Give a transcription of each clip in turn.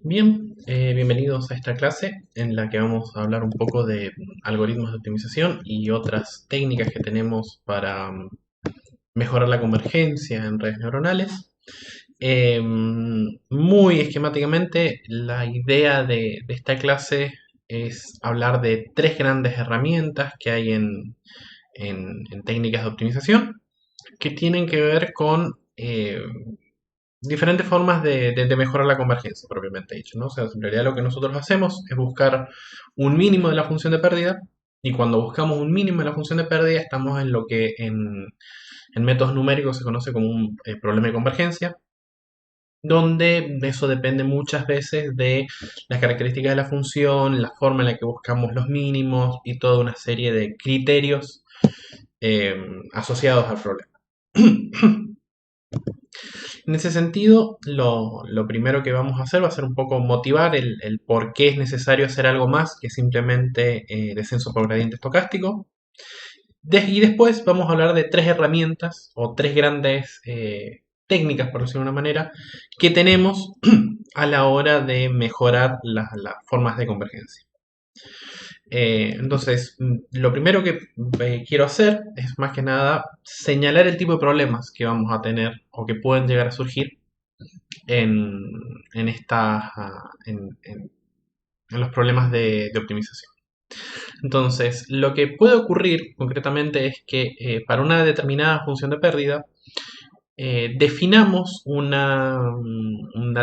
Bien, bienvenidos a esta clase en la que vamos a hablar un poco de algoritmos de optimización y otras técnicas que tenemos para mejorar la convergencia en redes neuronales. Muy esquemáticamente, la idea de esta clase es hablar de tres grandes herramientas que hay en técnicas de optimización que tienen que ver con diferentes formas de mejorar la convergencia, propiamente dicho, ¿no? O sea, en realidad lo que nosotros hacemos es buscar un mínimo de la función de pérdida, y cuando buscamos un mínimo de la función de pérdida estamos en lo que en métodos numéricos se conoce como un problema de convergencia, donde eso depende muchas veces de las características de la función, la forma en la que buscamos los mínimos y toda una serie de criterios eh, asociados al problema. En ese sentido, lo primero que vamos a hacer va a ser un poco motivar el por qué es necesario hacer algo más que simplemente descenso por gradiente estocástico. Y después vamos a hablar de tres herramientas o tres grandes técnicas, por decirlo de una manera, que tenemos a la hora de mejorar las formas de convergencia. Entonces, lo primero que quiero hacer es más que nada señalar el tipo de problemas que vamos a tener o que pueden llegar a surgir en, en los problemas de optimización. Entonces, lo que puede ocurrir concretamente es que para una determinada función de pérdida, definamos una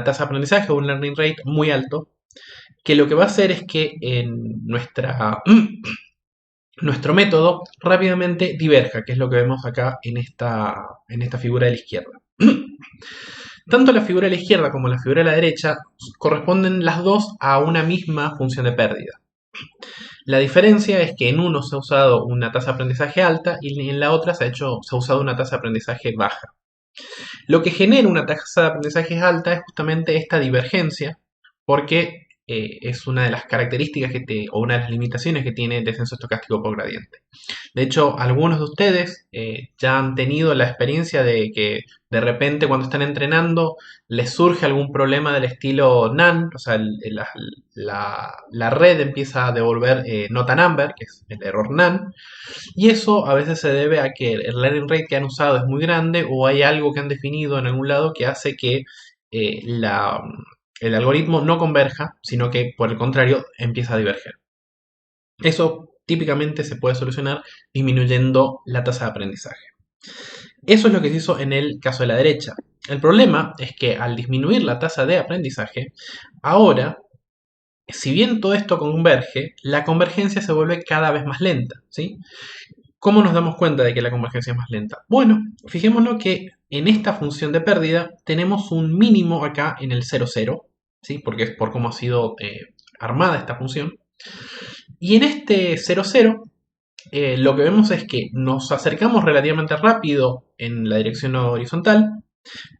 tasa de aprendizaje o un learning rate muy alto, que lo que va a hacer es que en nuestro método rápidamente diverja, que es lo que vemos acá en esta figura de la izquierda. Tanto la figura de la izquierda como la figura de la derecha corresponden las dos a una misma función de pérdida. La diferencia es que en uno se ha usado una tasa de aprendizaje alta y en la otra se ha usado una tasa de aprendizaje baja. Lo que genera una tasa de aprendizaje alta es justamente esta divergencia, porque es una de las características o una de las limitaciones que tiene el descenso estocástico por gradiente. De hecho, algunos de ustedes ya han tenido la experiencia de que de repente cuando están entrenando les surge algún problema del estilo NaN, o sea, la red empieza a devolver nota number, que es el error NaN, y eso a veces se debe a que el learning rate que han usado es muy grande o hay algo que han definido en algún lado que hace que eh, la, el algoritmo no converja, sino que por el contrario empieza a diverger. Eso típicamente se puede solucionar disminuyendo la tasa de aprendizaje. Eso es lo que se hizo en el caso de la derecha. El problema es que al disminuir la tasa de aprendizaje, ahora, si bien todo esto converge, la convergencia se vuelve cada vez más lenta, ¿sí? ¿Cómo nos damos cuenta de que la convergencia es más lenta? Bueno, fijémonos que en esta función de pérdida tenemos un mínimo acá en el 0, 0, ¿sí? Porque es por cómo ha sido armada esta función. Y en este 0, 0, lo que vemos es que nos acercamos relativamente rápido en la dirección horizontal,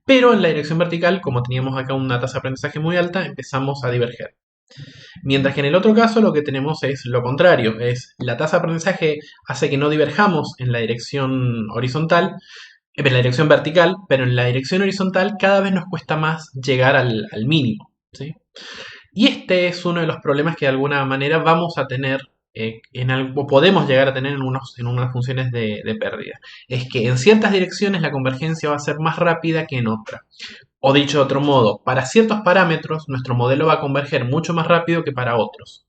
pero en la dirección vertical, como teníamos acá una tasa de aprendizaje muy alta, empezamos a diverger. Mientras que en el otro caso lo que tenemos es lo contrario, es la tasa de aprendizaje hace que no diverjamos en la dirección horizontal, en la dirección vertical, pero en la dirección horizontal cada vez nos cuesta más llegar al mínimo, ¿sí? Y este es uno de los problemas que de alguna manera vamos a tener o podemos llegar a tener en unas funciones de pérdida. Es que en ciertas direcciones la convergencia va a ser más rápida que en otras. O dicho de otro modo, para ciertos parámetros nuestro modelo va a converger mucho más rápido que para otros.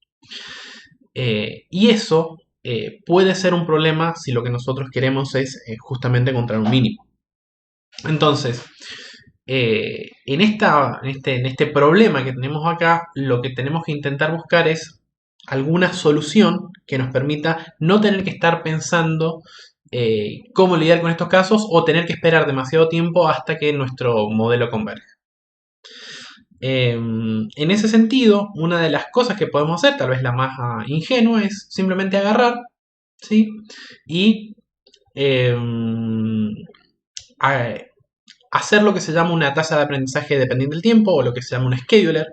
Y eso puede ser un problema si lo que nosotros queremos es justamente encontrar un mínimo. Entonces, en este problema que tenemos acá, lo que tenemos que intentar buscar es alguna solución que nos permita no tener que estar pensando cómo lidiar con estos casos o tener que esperar demasiado tiempo hasta que nuestro modelo converja. En ese sentido, una de las cosas que podemos hacer, tal vez la más ingenua, es simplemente agarrar, ¿sí? Y eh, hacer lo que se llama una tasa de aprendizaje dependiente del tiempo o lo que se llama un scheduler,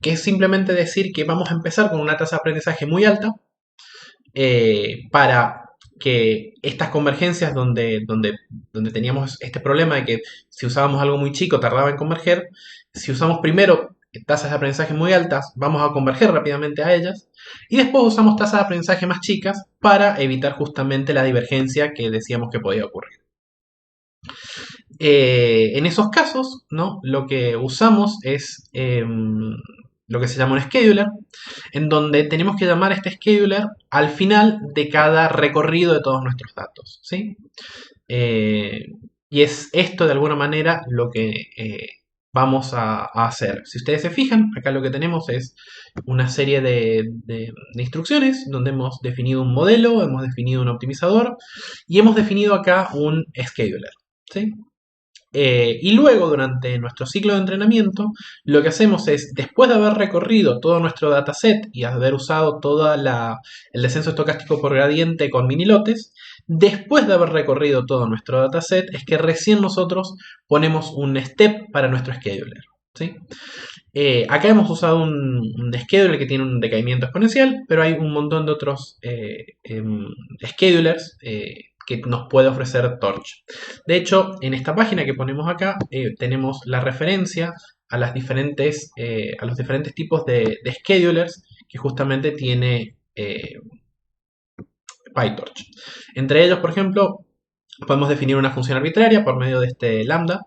que es simplemente decir que vamos a empezar con una tasa de aprendizaje muy alta para que estas convergencias donde teníamos este problema de que si usábamos algo muy chico tardaba en converger, si usamos primero tasas de aprendizaje muy altas, vamos a converger rápidamente a ellas. Y después usamos tasas de aprendizaje más chicas para evitar justamente la divergencia que decíamos que podía ocurrir. En esos casos, ¿no? Lo que usamos es lo que se llama un scheduler, en donde tenemos que llamar a este scheduler al final de cada recorrido de todos nuestros datos, ¿sí? Y es esto de alguna manera lo que vamos a hacer. Si ustedes se fijan, acá lo que tenemos es una serie de instrucciones donde hemos definido un modelo, hemos definido un optimizador y hemos definido acá un scheduler, ¿sí? Y luego, durante nuestro ciclo de entrenamiento, lo que hacemos es, después de haber recorrido todo nuestro dataset y haber usado todo el descenso estocástico por gradiente con mini lotes, después de haber recorrido todo nuestro dataset, es que recién nosotros ponemos un step para nuestro scheduler, ¿sí? Acá hemos usado un scheduler que tiene un decaimiento exponencial, pero hay un montón de otros schedulers que nos puede ofrecer Torch. De hecho, en esta página que ponemos acá tenemos la referencia a, los diferentes tipos de schedulers que justamente tiene PyTorch. Entre ellos, por ejemplo, podemos definir una función arbitraria por medio de este lambda.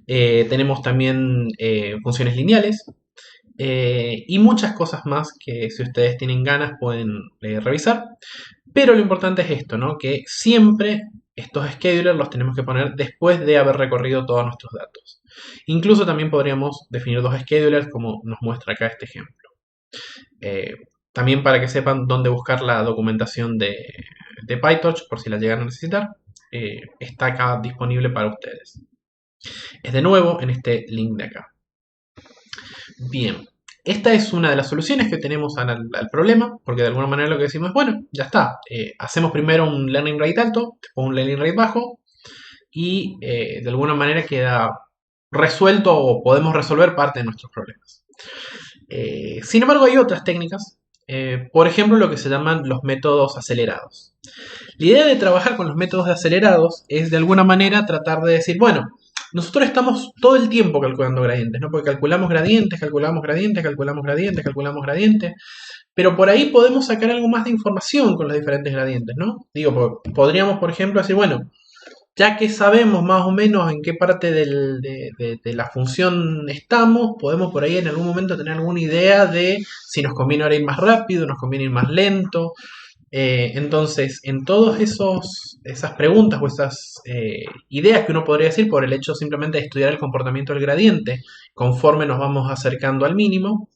Tenemos también funciones lineales y muchas cosas más que si ustedes tienen ganas pueden revisar. Pero lo importante es esto, ¿no? Que siempre estos schedulers los tenemos que poner después de haber recorrido todos nuestros datos. Incluso también podríamos definir dos schedulers como nos muestra acá este ejemplo. También para que sepan dónde buscar la documentación de PyTorch por si la llegan a necesitar, está acá disponible para ustedes. Es de nuevo en este link de acá. Bien, esta es una de las soluciones que tenemos al problema, porque de alguna manera lo que decimos es, bueno, ya está, hacemos primero un learning rate alto, después un learning rate bajo, y de alguna manera queda resuelto o podemos resolver parte de nuestros problemas. Sin embargo, hay otras técnicas, por ejemplo, lo que se llaman los métodos acelerados. La idea de trabajar con los métodos acelerados es de alguna manera tratar de decir, bueno, nosotros estamos todo el tiempo calculando gradientes, ¿no? Porque calculamos gradientes, calculamos gradientes, calculamos gradientes, calculamos gradientes, pero por ahí podemos sacar algo más de información con los diferentes gradientes, ¿no? Digo, podríamos, por ejemplo, decir, bueno, ya que sabemos más o menos en qué parte de la función estamos, podemos por ahí en algún momento tener alguna idea de si nos conviene ahora ir más rápido, nos conviene ir más lento. Entonces, en todas esas preguntas o esas ideas que uno podría decir por el hecho simplemente de estudiar el comportamiento del gradiente conforme nos vamos acercando al mínimo,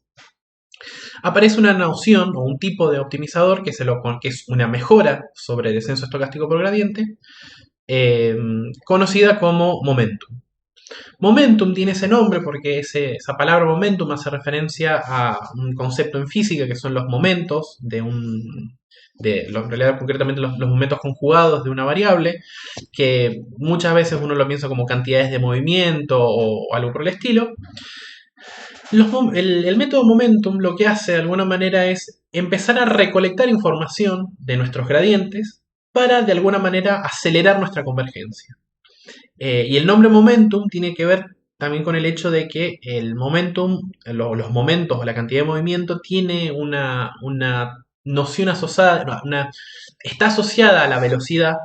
aparece una noción o un tipo de optimizador que es una mejora sobre el descenso estocástico por gradiente, conocida como momentum. Momentum tiene ese nombre porque esa palabra momentum hace referencia a un concepto en física que son los momentos en realidad concretamente los momentos conjugados de una variable, que muchas veces uno lo piensa como cantidades de movimiento o algo por el estilo. El método Momentum lo que hace de alguna manera es empezar a recolectar información de nuestros gradientes para de alguna manera acelerar nuestra convergencia. Y el nombre Momentum tiene que ver también con el hecho de que el momentum, los momentos o la cantidad de movimiento tiene una noción asociada, está asociada a la velocidad,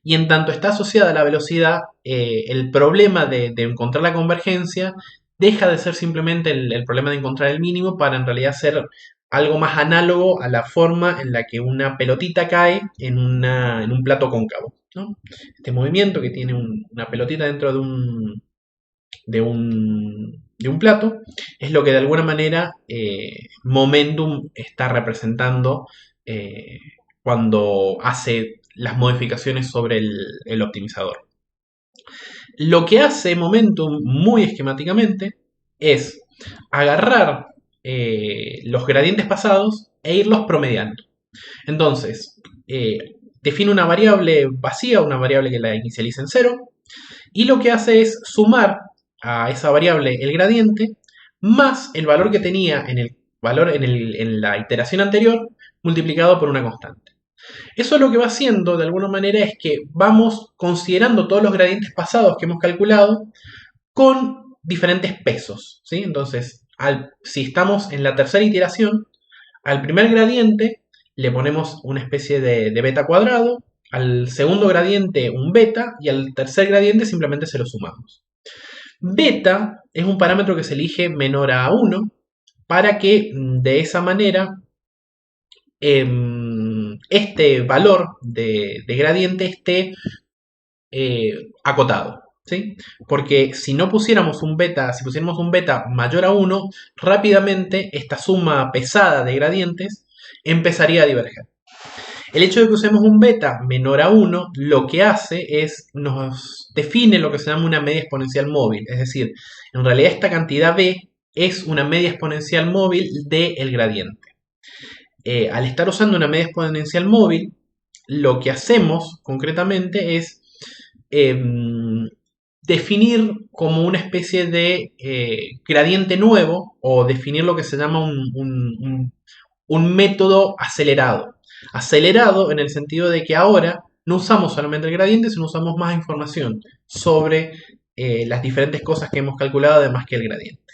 y en tanto está asociada a la velocidad, el problema de encontrar la convergencia deja de ser simplemente el problema de encontrar el mínimo para en realidad ser algo más análogo a la forma en la que una pelotita cae en un plato cóncavo, ¿no? Este movimiento que tiene una pelotita dentro de un plato es lo que de alguna manera Momentum está representando cuando hace las modificaciones sobre el optimizador. Lo que hace Momentum muy esquemáticamente es agarrar los gradientes pasados e irlos promediando. Entonces, define una variable vacía, una variable que la inicializa en 0, y lo que hace es sumar a esa variable el gradiente más el valor que tenía en la iteración anterior multiplicado por una constante. Eso lo que va haciendo de alguna manera es que vamos considerando todos los gradientes pasados que hemos calculado con diferentes pesos, ¿sí? Entonces, si estamos en la tercera iteración, al primer gradiente le ponemos una especie de beta cuadrado, al segundo gradiente un beta y al tercer gradiente simplemente se lo sumamos. Beta es un parámetro que se elige menor a 1 para que de esa manera este valor de gradiente esté acotado. ¿Sí? Porque si no pusiéramos un beta, si pusiéramos un beta mayor a 1, rápidamente esta suma pesada de gradientes empezaría a diverger. El hecho de que usemos un beta menor a 1 lo que hace es nos define lo que se llama una media exponencial móvil. Es decir, en realidad esta cantidad b es una media exponencial móvil del gradiente. Al estar usando una media exponencial móvil, lo que hacemos concretamente es definir como una especie de gradiente nuevo o definir lo que se llama un método acelerado. Acelerado en el sentido de que ahora no usamos solamente el gradiente, sino usamos más información sobre las diferentes cosas que hemos calculado además que el gradiente.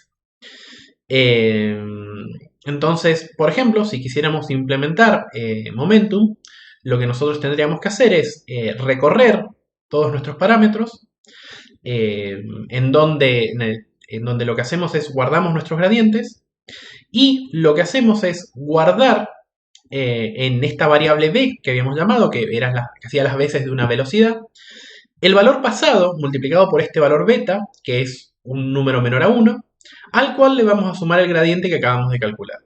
Entonces, por ejemplo, si quisiéramos implementar Momentum, lo que nosotros tendríamos que hacer es recorrer todos nuestros parámetros, en donde lo que hacemos es guardamos nuestros gradientes y lo que hacemos es guardar en esta variable b que habíamos llamado, que hacía las veces de una velocidad, el valor pasado multiplicado por este valor beta, que es un número menor a 1, al cual le vamos a sumar el gradiente que acabamos de calcular.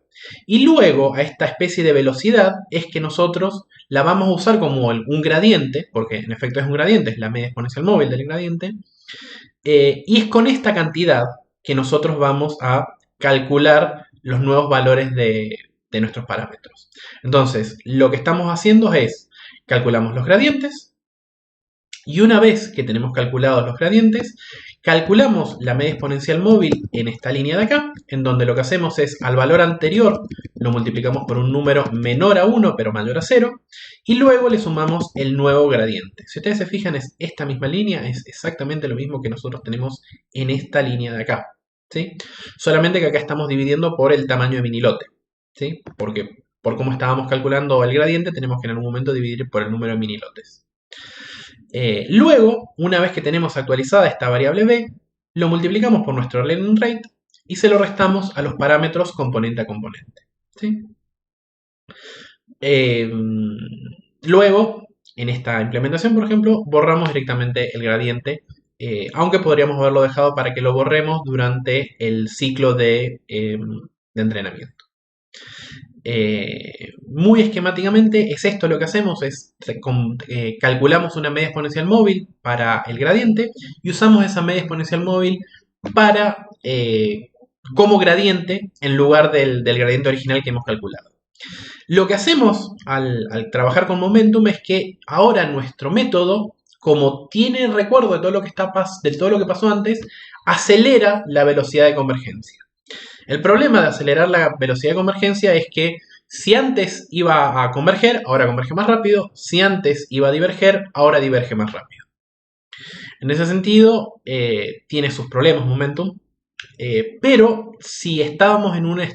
Y luego a esta especie de velocidad es que nosotros la vamos a usar como un gradiente, porque en efecto es un gradiente, es la media exponencial móvil del gradiente, y es con esta cantidad que nosotros vamos a calcular los nuevos valores de nuestros parámetros. Entonces, lo que estamos haciendo es, calculamos los gradientes, y una vez que tenemos calculados los gradientes, calculamos la media exponencial móvil en esta línea de acá, en donde lo que hacemos es al valor anterior lo multiplicamos por un número menor a 1 pero mayor a 0, y luego le sumamos el nuevo gradiente. Si ustedes se fijan, es esta misma línea, es exactamente lo mismo que nosotros tenemos en esta línea de acá, ¿sí? Solamente que acá estamos dividiendo por el tamaño de mi nilote, ¿sí? Porque por cómo estábamos calculando el gradiente, tenemos que en algún momento dividir por el número de minilotes. Luego, una vez que tenemos actualizada esta variable b, lo multiplicamos por nuestro learning rate y se lo restamos a los parámetros componente a componente. ¿Sí? Luego, en esta implementación, por ejemplo, borramos directamente el gradiente, aunque podríamos haberlo dejado para que lo borremos durante el ciclo de entrenamiento. Muy esquemáticamente es esto lo que hacemos, calculamos una media exponencial móvil para el gradiente y usamos esa media exponencial móvil para como gradiente en lugar del gradiente original que hemos calculado. Lo que hacemos al trabajar con Momentum es que ahora nuestro método, como tiene recuerdo de todo lo que pasó antes, acelera la velocidad de convergencia. El problema de acelerar la velocidad de convergencia es que si antes iba a converger, ahora converge más rápido. Si antes iba a diverger, ahora diverge más rápido. En ese sentido, tiene sus problemas Momentum. Pero si estábamos en una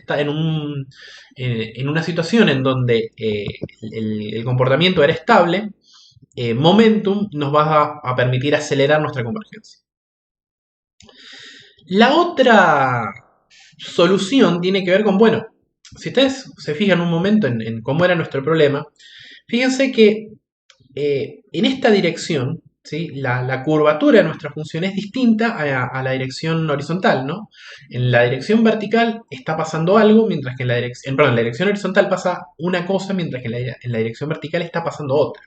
situación en donde el comportamiento era estable, Momentum nos va a permitir acelerar nuestra convergencia. La otra solución tiene que ver con, bueno, si ustedes se fijan un momento en cómo era nuestro problema, fíjense que en esta dirección, ¿sí? La curvatura de nuestra función es distinta a la dirección horizontal, ¿no? En la dirección vertical está pasando algo, mientras que en la dirección horizontal pasa una cosa, mientras que en la dirección vertical está pasando otra.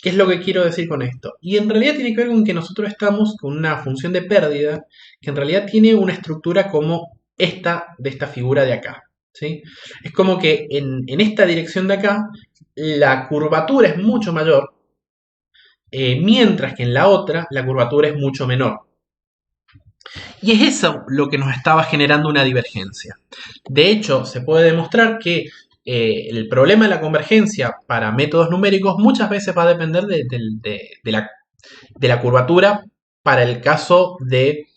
¿Qué es lo que quiero decir con esto? Y en realidad tiene que ver con que nosotros estamos con una función de pérdida que en realidad tiene una estructura como esta de esta figura de acá, ¿sí? Es como que en esta dirección de acá la curvatura es mucho mayor, mientras que en la otra la curvatura es mucho menor. Y es eso lo que nos estaba generando una divergencia. De hecho, se puede demostrar que el problema de la convergencia para métodos numéricos muchas veces va a depender de la curvatura para el caso de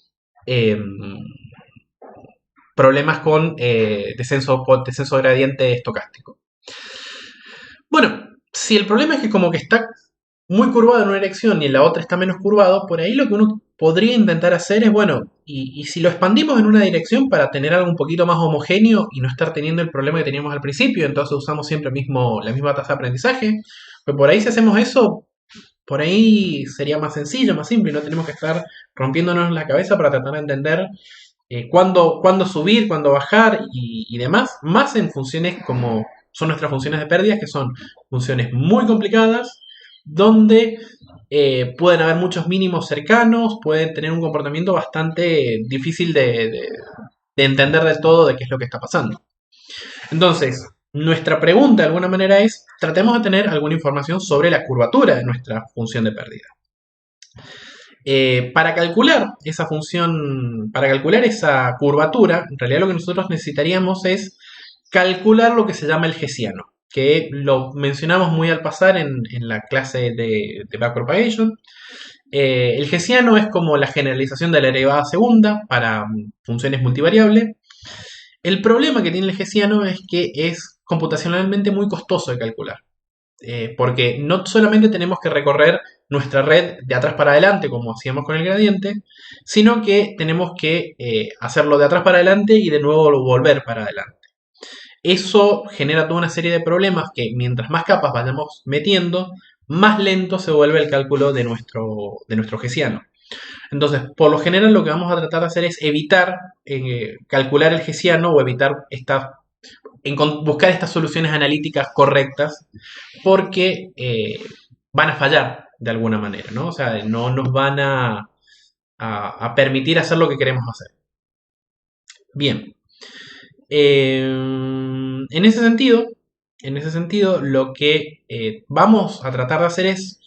problemas con descenso gradiente estocástico. Bueno, si el problema es que como que está muy curvado en una dirección y en la otra está menos curvado, por ahí lo que uno podría intentar hacer es, bueno, y si lo expandimos en una dirección para tener algo un poquito más homogéneo y no estar teniendo el problema que teníamos al principio, entonces usamos siempre la misma tasa de aprendizaje, pues por ahí si hacemos eso, por ahí sería más sencillo, más simple, y no tenemos que estar rompiéndonos la cabeza para tratar de entender cuándo subir, cuándo bajar y demás, más en funciones como son nuestras funciones de pérdidas, que son funciones muy complicadas, donde pueden haber muchos mínimos cercanos, pueden tener un comportamiento bastante difícil de entender del todo de qué es lo que está pasando. Entonces, nuestra pregunta de alguna manera es, tratemos de tener alguna información sobre la curvatura de nuestra función de pérdida. Para calcular esa función, para calcular esa curvatura, en realidad lo que nosotros necesitaríamos es calcular lo que se llama el Hessiano, que lo mencionamos muy al pasar en la clase de backpropagation. El Hessiano es como la generalización de la derivada segunda para funciones multivariables. El problema que tiene el Hessiano es que es computacionalmente muy costoso de calcular. Porque no solamente tenemos que recorrer nuestra red de atrás para adelante, como hacíamos con el gradiente, sino que tenemos que hacerlo de atrás para adelante y de nuevo volver para adelante. Eso genera toda una serie de problemas que mientras más capas vayamos metiendo, más lento se vuelve el cálculo de nuestro Hessiano. Entonces, por lo general lo que vamos a tratar de hacer es evitar calcular el Hessiano o evitar buscar estas soluciones analíticas correctas porque van a fallar de alguna manera, ¿no? O sea, no nos van a permitir hacer lo que queremos hacer. Bien. En ese sentido, lo que vamos a tratar de hacer es,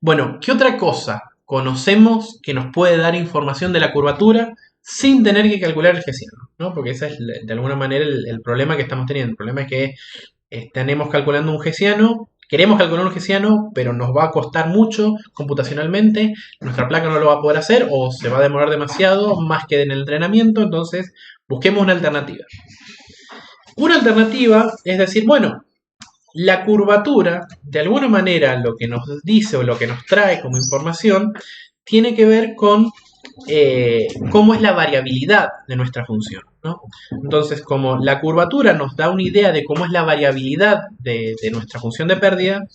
bueno, ¿qué otra cosa conocemos que nos puede dar información de la curvatura sin tener que calcular el Hessiano, ¿no? Porque ese es de alguna manera el problema que estamos teniendo. El problema es que tenemos calculando un Hessiano, queremos calcular un Hessiano, pero nos va a costar mucho computacionalmente, nuestra placa no lo va a poder hacer o se va a demorar demasiado, más que en el entrenamiento, entonces busquemos una alternativa. Una alternativa es decir, bueno, la curvatura, de alguna manera, lo que nos dice o lo que nos trae como información, tiene que ver con cómo es la variabilidad de nuestra función, ¿no? Entonces, como la curvatura nos da una idea de cómo es la variabilidad de nuestra función de pérdida,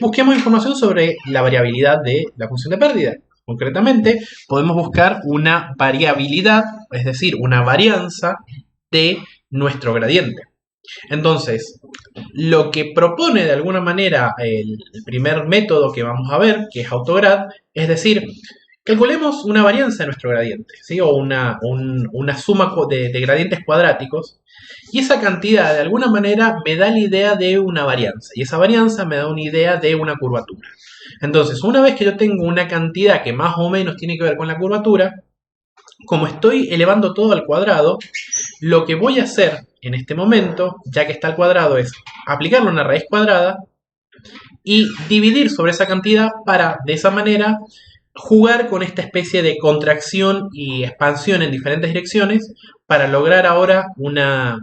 busquemos información sobre la variabilidad de la función de pérdida. Concretamente, podemos buscar una variabilidad, es decir, una varianza de nuestro gradiente. Entonces, lo que propone de alguna manera el primer método que vamos a ver, que es AutoGrad, es decir, calculemos una varianza de nuestro gradiente, ¿sí? O una suma de gradientes cuadráticos, y esa cantidad de alguna manera me da la idea de una varianza, y esa varianza me da una idea de una curvatura. Entonces, una vez que yo tengo una cantidad que más o menos tiene que ver con la curvatura, como estoy elevando todo al cuadrado, lo que voy a hacer en este momento, ya que está al cuadrado, es aplicarle una raíz cuadrada y dividir sobre esa cantidad para, de esa manera, jugar con esta especie de contracción y expansión en diferentes direcciones para lograr ahora una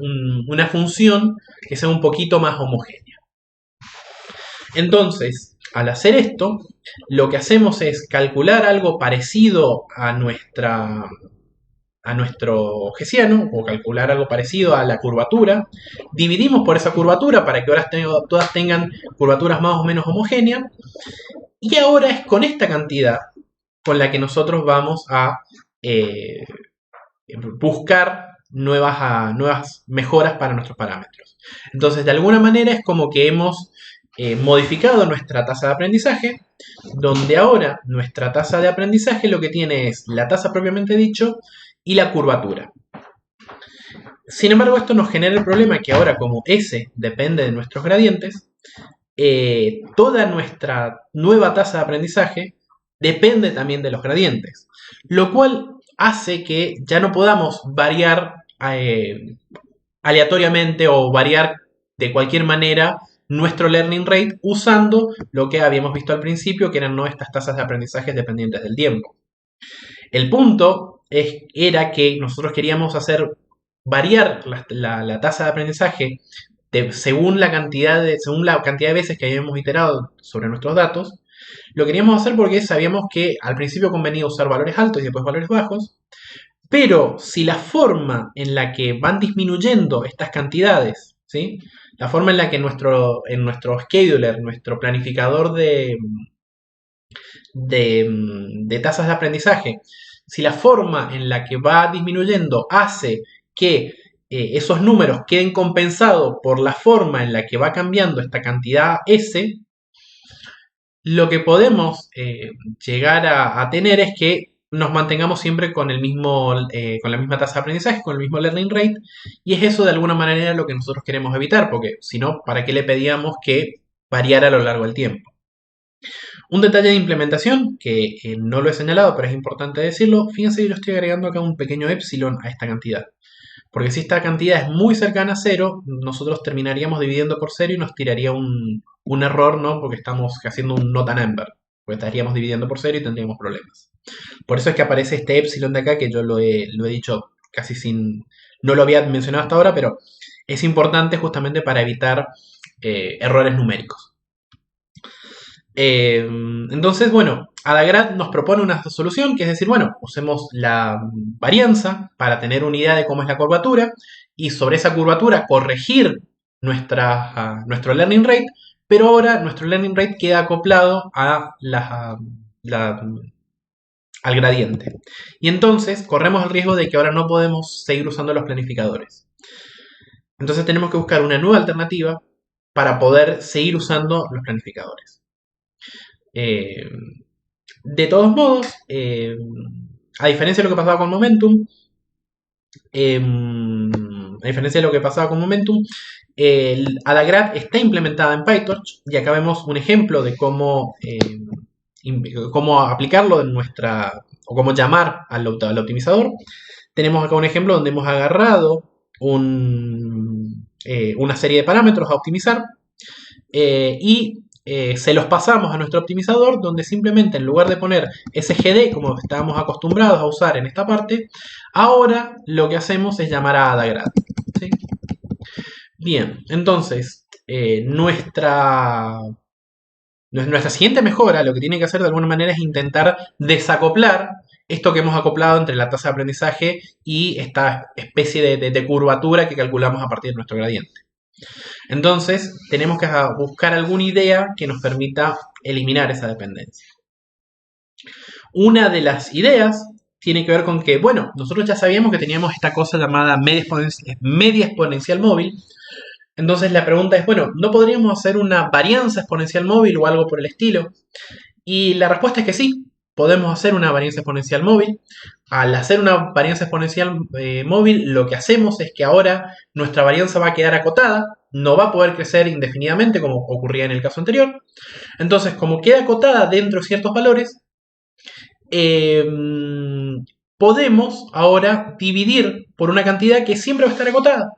función que sea un poquito más homogénea. Entonces, al hacer esto, lo que hacemos es calcular algo parecido a nuestro Hessiano, o calcular algo parecido a la curvatura, dividimos por esa curvatura para que ahora todas tengan curvaturas más o menos homogéneas, y ahora es con esta cantidad con la que nosotros vamos a buscar nuevas mejoras para nuestros parámetros. Entonces, de alguna manera es como que hemos modificado nuestra tasa de aprendizaje, donde ahora nuestra tasa de aprendizaje lo que tiene es la tasa propiamente dicho y la curvatura. Sin embargo, esto nos genera el problema que ahora, como S depende de nuestros gradientes, toda nuestra nueva tasa de aprendizaje depende también de los gradientes, lo cual hace que ya no podamos variar aleatoriamente o variar de cualquier manera nuestro learning rate usando lo que habíamos visto al principio, que eran estas tasas de aprendizaje dependientes del tiempo. El punto era que nosotros queríamos hacer variar la tasa de aprendizaje según la cantidad de veces que hayamos iterado sobre nuestros datos, lo queríamos hacer porque sabíamos que al principio convenía usar valores altos y después valores bajos, pero si la forma en la que van disminuyendo estas cantidades, ¿sí? La forma en la que en nuestro scheduler, nuestro planificador de tasas de aprendizaje, si la forma en la que va disminuyendo hace que esos números queden compensados por la forma en la que va cambiando esta cantidad S, lo que podemos llegar a tener es que nos mantengamos siempre con con la misma tasa de aprendizaje, con el mismo learning rate, y es eso de alguna manera lo que nosotros queremos evitar, porque si no, ¿para qué le pedíamos que variara a lo largo del tiempo? Un detalle de implementación, que no lo he señalado, pero es importante decirlo, fíjense que yo estoy agregando acá un pequeño epsilon a esta cantidad. Porque si esta cantidad es muy cercana a cero, nosotros terminaríamos dividiendo por cero y nos tiraría un error, ¿no? Porque estamos haciendo un not a number. Porque estaríamos dividiendo por cero y tendríamos problemas. Por eso es que aparece este epsilon de acá, que yo lo he dicho casi sin... No lo había mencionado hasta ahora, pero es importante justamente para evitar errores numéricos. Entonces, bueno, Adagrad nos propone una solución, que es decir, bueno, usemos la varianza para tener una idea de cómo es la curvatura y sobre esa curvatura corregir nuestro learning rate, pero ahora nuestro learning rate queda acoplado al gradiente. Y entonces corremos el riesgo de que ahora no podemos seguir usando los planificadores. Entonces tenemos que buscar una nueva alternativa para poder seguir usando los planificadores. Eh, de todos modos, a diferencia de lo que pasaba con Momentum, el Adagrad está implementada en PyTorch y acá vemos un ejemplo de cómo aplicarlo o cómo llamar al optimizador. Tenemos acá un ejemplo donde hemos agarrado una serie de parámetros a optimizar y se los pasamos a nuestro optimizador, donde simplemente en lugar de poner SGD como estábamos acostumbrados a usar en esta parte, ahora lo que hacemos es llamar a Adagrad. ¿Sí? Bien, entonces nuestra siguiente mejora lo que tiene que hacer de alguna manera es intentar desacoplar esto que hemos acoplado entre la tasa de aprendizaje y esta especie de curvatura que calculamos a partir de nuestro gradiente. Entonces, tenemos que buscar alguna idea que nos permita eliminar esa dependencia. Una de las ideas tiene que ver con que, bueno, nosotros ya sabíamos que teníamos esta cosa llamada media exponencial móvil. Entonces la pregunta es, bueno, ¿no podríamos hacer una varianza exponencial móvil o algo por el estilo? Y la respuesta es que sí, podemos hacer una varianza exponencial móvil. Al hacer una varianza exponencial móvil, lo que hacemos es que ahora nuestra varianza va a quedar acotada, no va a poder crecer indefinidamente como ocurría en el caso anterior. Entonces, como queda acotada dentro de ciertos valores, podemos ahora dividir por una cantidad que siempre va a estar acotada.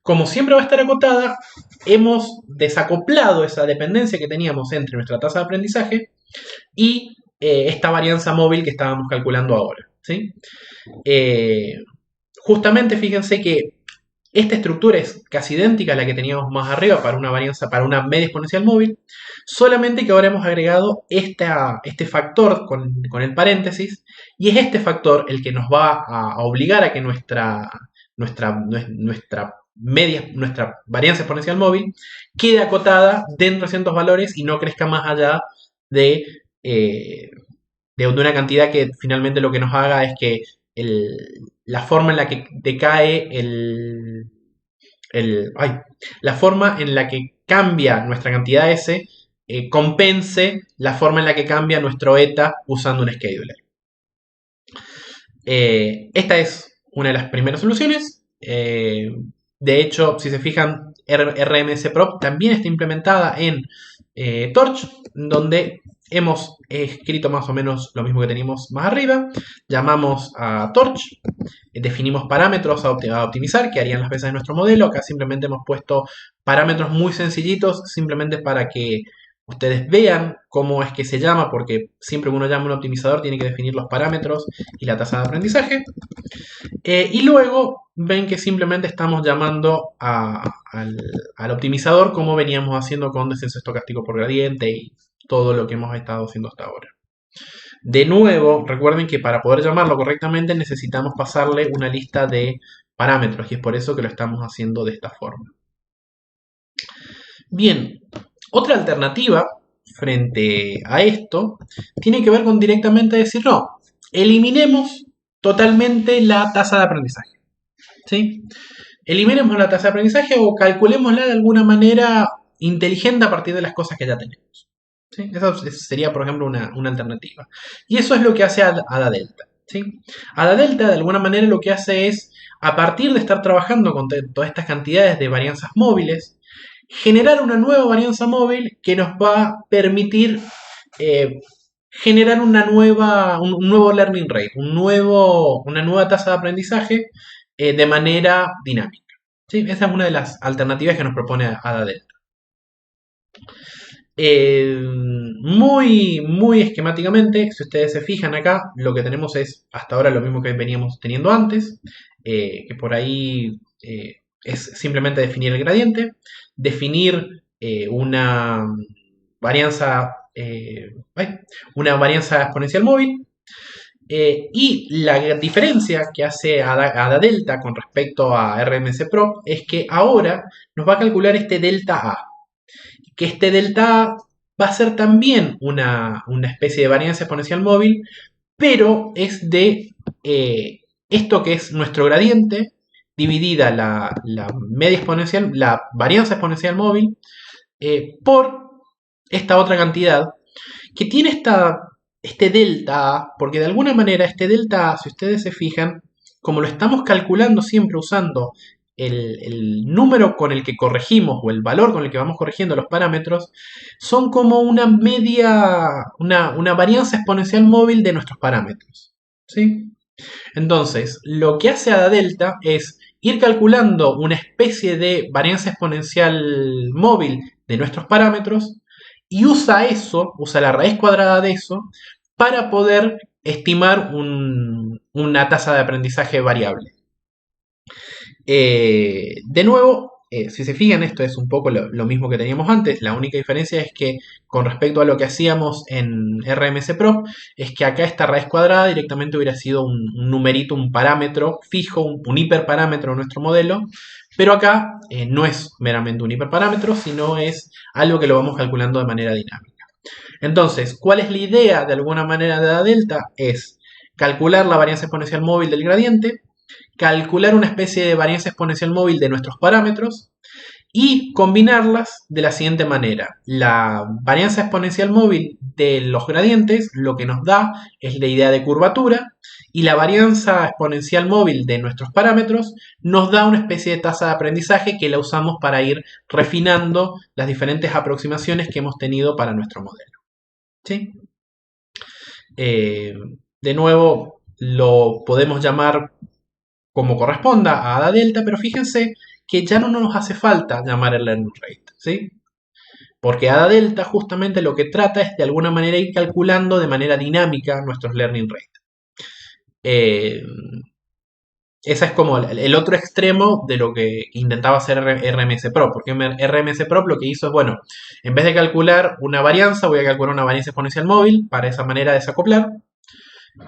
Como siempre va a estar acotada, hemos desacoplado esa dependencia que teníamos entre nuestra tasa de aprendizaje y esta varianza móvil que estábamos calculando ahora. ¿Sí? Justamente fíjense que esta estructura es casi idéntica a la que teníamos más arriba para una varianza, para una media exponencial móvil, solamente que ahora hemos agregado este factor con el paréntesis, y es este factor el que nos va a obligar a que nuestra varianza exponencial móvil quede acotada dentro de ciertos valores y no crezca más allá de una cantidad que finalmente lo que nos haga es que la forma en la que decae la forma en la que cambia nuestra cantidad S compense la forma en la que cambia nuestro eta usando un scheduler. Esta es una de las primeras soluciones. De hecho, si se fijan, RMSProp también está implementada en Torch, donde hemos escrito más o menos lo mismo que teníamos más arriba. Llamamos a Torch, definimos parámetros a optimizar que harían las veces de nuestro modelo. Acá simplemente hemos puesto parámetros muy sencillitos, simplemente para que ustedes vean cómo es que se llama, porque siempre que uno llama a un optimizador tiene que definir los parámetros y la tasa de aprendizaje. Y luego ven que simplemente estamos llamando al optimizador como veníamos haciendo con descenso estocástico por gradiente y todo lo que hemos estado haciendo hasta ahora. De nuevo, recuerden que para poder llamarlo correctamente necesitamos pasarle una lista de parámetros y es por eso que lo estamos haciendo de esta forma. Bien, otra alternativa frente a esto tiene que ver con directamente decir no, eliminemos totalmente la tasa de aprendizaje. ¿Sí? Eliminemos la tasa de aprendizaje o calculémosla de alguna manera inteligente a partir de las cosas que ya tenemos. ¿Sí? Esa sería, por ejemplo, una alternativa. Y eso es lo que hace Ada Delta. ¿Sí? Ada Delta, de alguna manera, lo que hace es, a partir de estar trabajando con todas estas cantidades de varianzas móviles, generar una nueva varianza móvil que nos va a permitir generar un nuevo learning rate, una nueva tasa de aprendizaje de manera dinámica. ¿Sí? Esa es una de las alternativas que nos propone Ada Delta. Muy esquemáticamente, si ustedes se fijan acá, lo que tenemos es hasta ahora lo mismo que veníamos teniendo antes, que por ahí es simplemente definir el gradiente, definir varianza, una varianza exponencial móvil, y la diferencia que hace Ada Delta con respecto a RMS Pro es que ahora nos va a calcular este delta A. Que este delta A va a ser también una especie de varianza exponencial móvil, pero es de esto que es nuestro gradiente dividida la media exponencial, la varianza exponencial móvil, por esta otra cantidad que tiene este delta A, porque de alguna manera este delta A, si ustedes se fijan, como lo estamos calculando siempre usando el número con el que corregimos o el valor con el que vamos corrigiendo los parámetros, son como una media, una varianza exponencial móvil de nuestros parámetros. ¿Sí? Entonces, lo que hace Ada Delta es ir calculando una especie de varianza exponencial móvil de nuestros parámetros y usa la raíz cuadrada de eso, para poder estimar una tasa de aprendizaje variable. De nuevo, si se fijan, esto es un poco lo mismo que teníamos antes. La única diferencia es que con respecto a lo que hacíamos en RMS Pro, es que acá esta raíz cuadrada directamente hubiera sido un numerito, un parámetro fijo, un hiperparámetro en nuestro modelo. Pero acá no es meramente un hiperparámetro, sino es algo que lo vamos calculando de manera dinámica. Entonces, ¿cuál es la idea de alguna manera de Ada Delta? Es calcular la varianza exponencial móvil del gradiente, calcular una especie de varianza exponencial móvil de nuestros parámetros y combinarlas de la siguiente manera. La varianza exponencial móvil de los gradientes lo que nos da es la idea de curvatura y la varianza exponencial móvil de nuestros parámetros nos da una especie de tasa de aprendizaje que la usamos para ir refinando las diferentes aproximaciones que hemos tenido para nuestro modelo. ¿Sí? De nuevo, lo podemos llamar como corresponda a Ada Delta, pero fíjense que ya no nos hace falta llamar el learning rate, ¿sí? Porque Ada Delta justamente lo que trata es de alguna manera ir calculando de manera dinámica nuestros learning rate. Ese es como el otro extremo de lo que intentaba hacer RMS Pro, porque RMS Pro lo que hizo es, bueno, en vez de calcular una varianza, voy a calcular una varianza exponencial móvil para esa manera desacoplar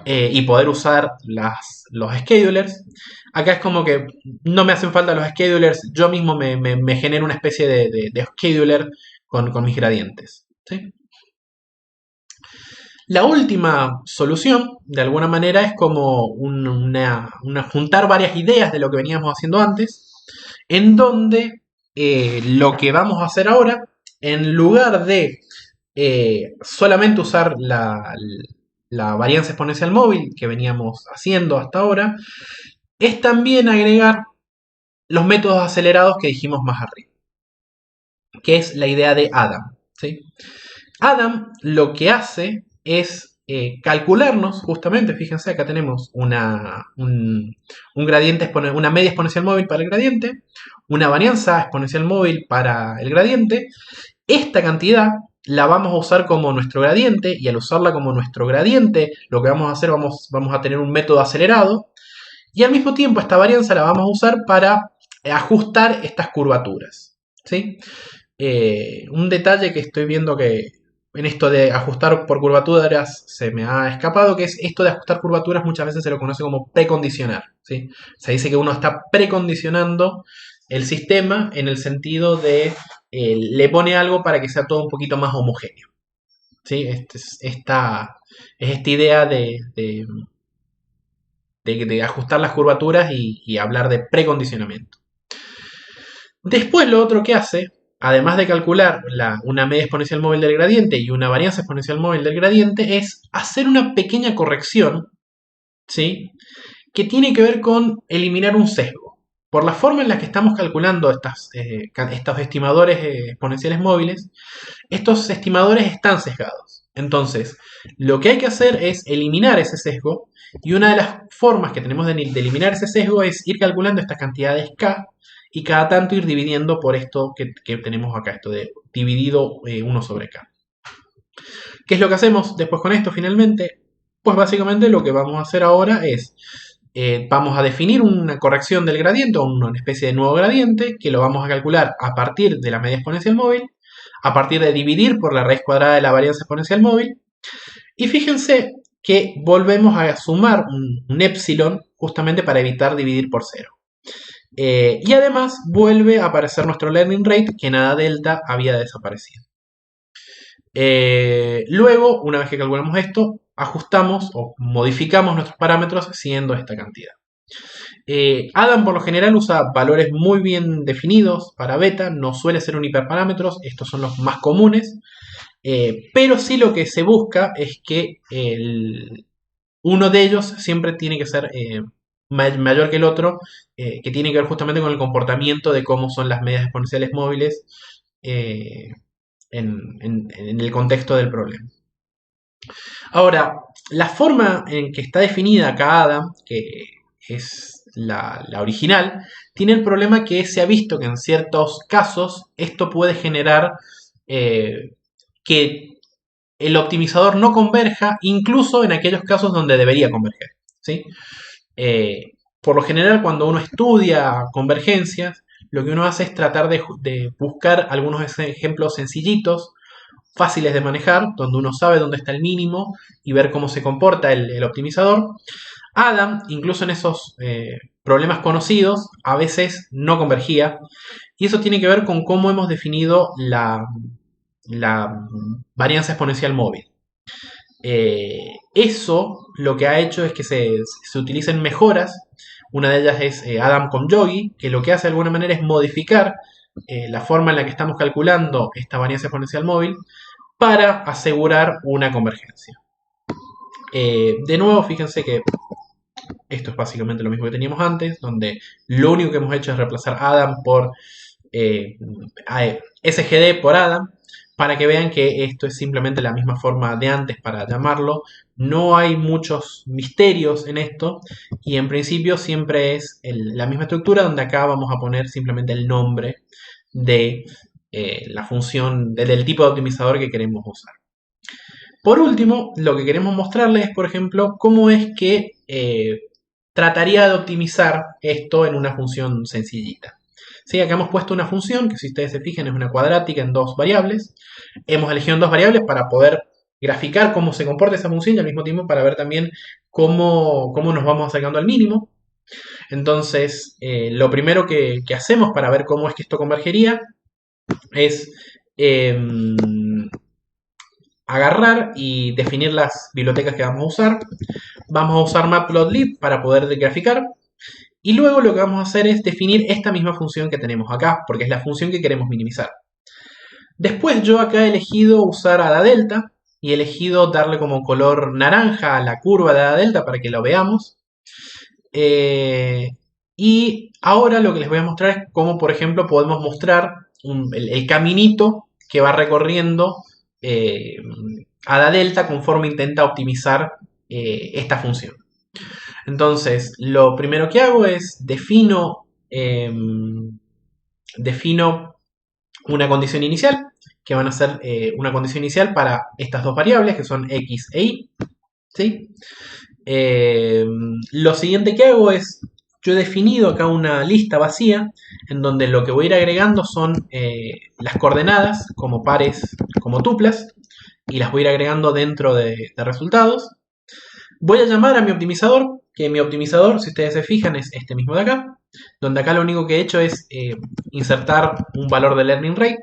y poder usar los schedulers. Acá es como que no me hacen falta los schedulers, yo mismo me genero una especie de scheduler con mis gradientes. ¿Sí? La última solución, de alguna manera, es como juntar varias ideas de lo que veníamos haciendo antes, en donde lo que vamos a hacer ahora, en lugar de solamente usar la varianza exponencial móvil que veníamos haciendo hasta ahora, es también agregar los métodos acelerados que dijimos más arriba, que es la idea de Adam. ¿Sí? Adam lo que hace es calcularnos, justamente, fíjense, acá tenemos un gradiente, una media exponencial móvil para el gradiente, una varianza exponencial móvil para el gradiente. Esta cantidad la vamos a usar como nuestro gradiente, y al usarla como nuestro gradiente, lo que vamos a hacer, vamos a tener un método acelerado, y al mismo tiempo esta varianza la vamos a usar para ajustar estas curvaturas, ¿sí? Un detalle que estoy viendo que en esto de ajustar por curvaturas se me ha escapado, que es esto de ajustar curvaturas muchas veces se lo conoce como precondicionar, ¿sí? Se dice que uno está precondicionando el sistema en el sentido de le pone algo para que sea todo un poquito más homogéneo, ¿sí? Esta idea de ajustar las curvaturas y hablar de precondicionamiento. Después lo otro que hace, además de calcular una media exponencial móvil del gradiente y una varianza exponencial móvil del gradiente, es hacer una pequeña corrección, ¿sí? Que tiene que ver con eliminar un sesgo. Por la forma en la que estamos calculando estos estimadores exponenciales móviles, estos estimadores están sesgados. Entonces, lo que hay que hacer es eliminar ese sesgo, y una de las formas que tenemos de eliminar ese sesgo es ir calculando estas cantidades K y cada tanto ir dividiendo por esto que tenemos acá, esto de dividido 1 sobre K. ¿Qué es lo que hacemos después con esto finalmente? Pues básicamente lo que vamos a hacer ahora es, vamos a definir una corrección del gradiente o una especie de nuevo gradiente que lo vamos a calcular a partir de la media exponencial móvil, a partir de dividir por la raíz cuadrada de la varianza exponencial móvil. Y fíjense que volvemos a sumar un epsilon justamente para evitar dividir por 0. Y además vuelve a aparecer nuestro learning rate, que en ADA delta había desaparecido. Luego, una vez que calculamos esto, ajustamos o modificamos nuestros parámetros siguiendo esta cantidad. Adam por lo general usa valores muy bien definidos para beta, no suele ser un hiperparámetros, estos son los más comunes, pero sí lo que se busca es que uno de ellos siempre tiene que ser mayor que el otro, que tiene que ver justamente con el comportamiento de cómo son las medias exponenciales móviles en el contexto del problema. Ahora, la forma en que está definida acá Adam, que es la original, tiene el problema que se ha visto que en ciertos casos esto puede generar que el optimizador no converja, incluso en aquellos casos donde debería converger, ¿sí? Por lo general, cuando uno estudia convergencias, lo que uno hace es tratar de buscar algunos ejemplos sencillitos, fáciles de manejar, donde uno sabe dónde está el mínimo y ver cómo se comporta el optimizador. Adam, incluso en esos problemas conocidos, a veces no convergía, y eso tiene que ver con cómo hemos definido la varianza exponencial móvil. Eso lo que ha hecho es que se utilicen mejoras. Una de ellas es Adam con Yogi, que lo que hace de alguna manera es modificar la forma en la que estamos calculando esta varianza exponencial móvil para asegurar una convergencia. De nuevo, fíjense que esto es básicamente lo mismo que teníamos antes, donde lo único que hemos hecho es reemplazar Adam por SGD por Adam, para que vean que esto es simplemente la misma forma de antes para llamarlo. No hay muchos misterios en esto, y en principio siempre es la misma estructura, donde acá vamos a poner simplemente el nombre de la función, del tipo de optimizador que queremos usar. Por último, lo que queremos mostrarles es, por ejemplo, cómo es que trataría de optimizar esto en una función sencillita. ¿Sí? Acá hemos puesto una función que, si ustedes se fijan, es una cuadrática en dos variables. Hemos elegido en dos variables para poder graficar cómo se comporta esa función y al mismo tiempo para ver también cómo nos vamos acercando al mínimo. Entonces, lo primero que hacemos para ver cómo es que esto convergería es agarrar y definir las bibliotecas que vamos a usar. Vamos a usar matplotlib para poder graficar. Y luego lo que vamos a hacer es definir esta misma función que tenemos acá, porque es la función que queremos minimizar. Después yo acá he elegido usar ADA delta y he elegido darle como color naranja a la curva de ADA delta para que lo veamos. Y ahora lo que les voy a mostrar es cómo, por ejemplo, podemos mostrar el caminito que va recorriendo ADA delta conforme intenta optimizar esta función. Entonces, lo primero que hago es defino una condición inicial, que van a ser una condición inicial para estas dos variables, que son x e y. ¿Sí? Lo siguiente que hago es, yo he definido acá una lista vacía, en donde lo que voy a ir agregando son las coordenadas como pares, como tuplas, y las voy a ir agregando dentro de resultados. Voy a llamar a mi optimizador, que mi optimizador, si ustedes se fijan, es este mismo de acá, donde acá lo único que he hecho es insertar un valor de learning rate.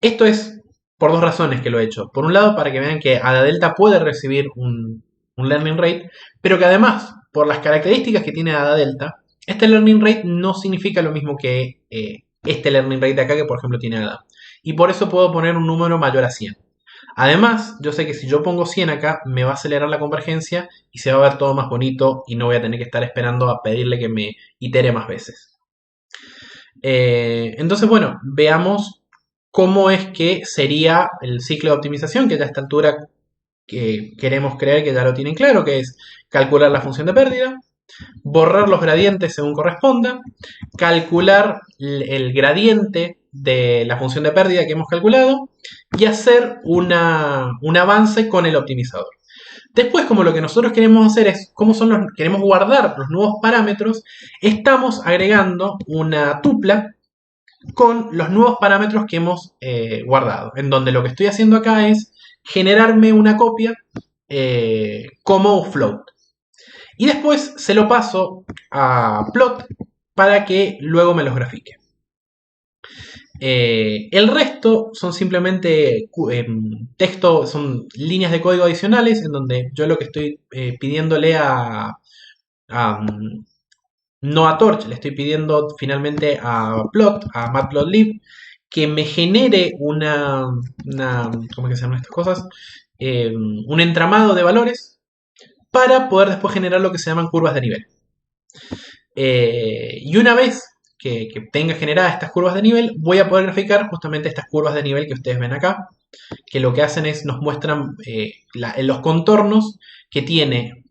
Esto es por dos razones que lo he hecho. Por un lado, para que vean que Ada Delta puede recibir un learning rate, pero que además, por las características que tiene Ada Delta, este learning rate no significa lo mismo que este learning rate de acá, que por ejemplo tiene Ada. Y por eso puedo poner un número mayor a 100. Además, yo sé que si yo pongo 100 acá, me va a acelerar la convergencia y se va a ver todo más bonito y no voy a tener que estar esperando a pedirle que me itere más veces. Entonces, bueno, veamos cómo es que sería el ciclo de optimización, que ya a esta altura que queremos creer que ya lo tienen claro, que es calcular la función de pérdida, borrar los gradientes según corresponda, calcular el gradiente de la función de pérdida que hemos calculado y hacer un avance con el optimizador. Después, como lo que nosotros queremos hacer es, queremos guardar los nuevos parámetros, estamos agregando una tupla con los nuevos parámetros que hemos guardado. En donde lo que estoy haciendo acá es generarme una copia como float. Y después se lo paso a plot para que luego me los grafique. El resto son simplemente texto, son líneas de código adicionales en donde yo lo que estoy pidiéndole no a Torch, le estoy pidiendo finalmente a Plot, a Matplotlib, que me genere ¿cómo es que se llaman estas cosas? Un entramado de valores para poder después generar lo que se llaman curvas de nivel. Y una vez que tenga generadas estas curvas de nivel, voy a poder graficar justamente estas curvas de nivel que ustedes ven acá, que lo que hacen es nos muestran los contornos que tiene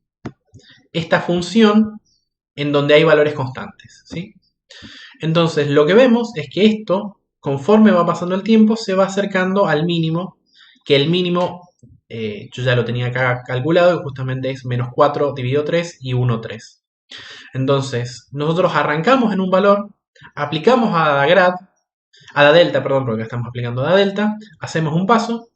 esta función en donde hay valores constantes, ¿sí? Entonces lo que vemos es que esto, conforme va pasando el tiempo, se va acercando al mínimo, que el mínimo yo ya lo tenía acá calculado, y justamente es menos 4 dividido 3 y 1, 3. Entonces, nosotros arrancamos en un valor, aplicamos a la delta, perdón, porque acá estamos aplicando a la delta, hacemos un paso,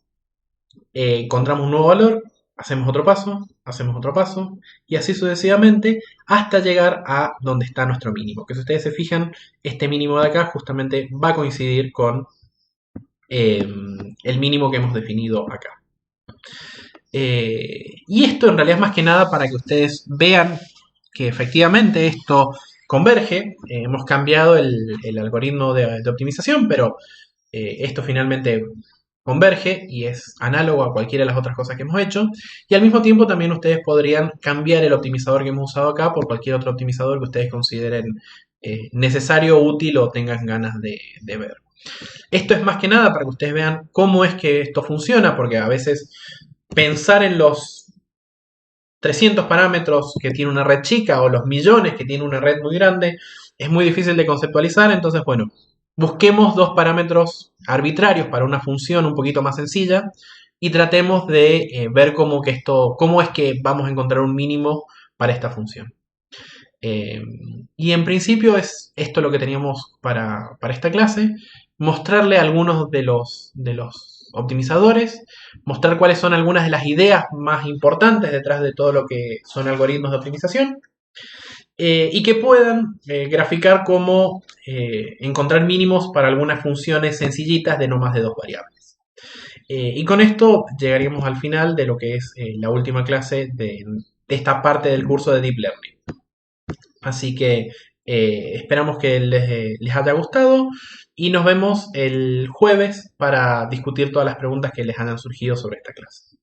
encontramos un nuevo valor, hacemos otro paso, y así sucesivamente hasta llegar a donde está nuestro mínimo. Que si ustedes se fijan, este mínimo de acá justamente va a coincidir con el mínimo que hemos definido acá. Y esto en realidad es más que nada para que ustedes vean que efectivamente esto converge. Hemos cambiado el algoritmo de optimización, pero esto finalmente converge y es análogo a cualquiera de las otras cosas que hemos hecho. Y al mismo tiempo también ustedes podrían cambiar el optimizador que hemos usado acá por cualquier otro optimizador que ustedes consideren necesario, útil o tengan ganas de ver. Esto es más que nada para que ustedes vean cómo es que esto funciona, porque a veces pensar en los 300 parámetros que tiene una red chica o los millones que tiene una red muy grande es muy difícil de conceptualizar. Entonces, bueno, busquemos dos parámetros arbitrarios para una función un poquito más sencilla y tratemos de ver cómo es que vamos a encontrar un mínimo para esta función. Y en principio es esto lo que teníamos para esta clase. Mostrarle algunos de los optimizadores, mostrar cuáles son algunas de las ideas más importantes detrás de todo lo que son algoritmos de optimización, y que puedan graficar cómo encontrar mínimos para algunas funciones sencillitas de no más de dos variables. Y con esto llegaríamos al final de lo que es la última clase de esta parte del curso de Deep Learning. Así que esperamos que les haya gustado y nos vemos el jueves para discutir todas las preguntas que les hayan surgido sobre esta clase.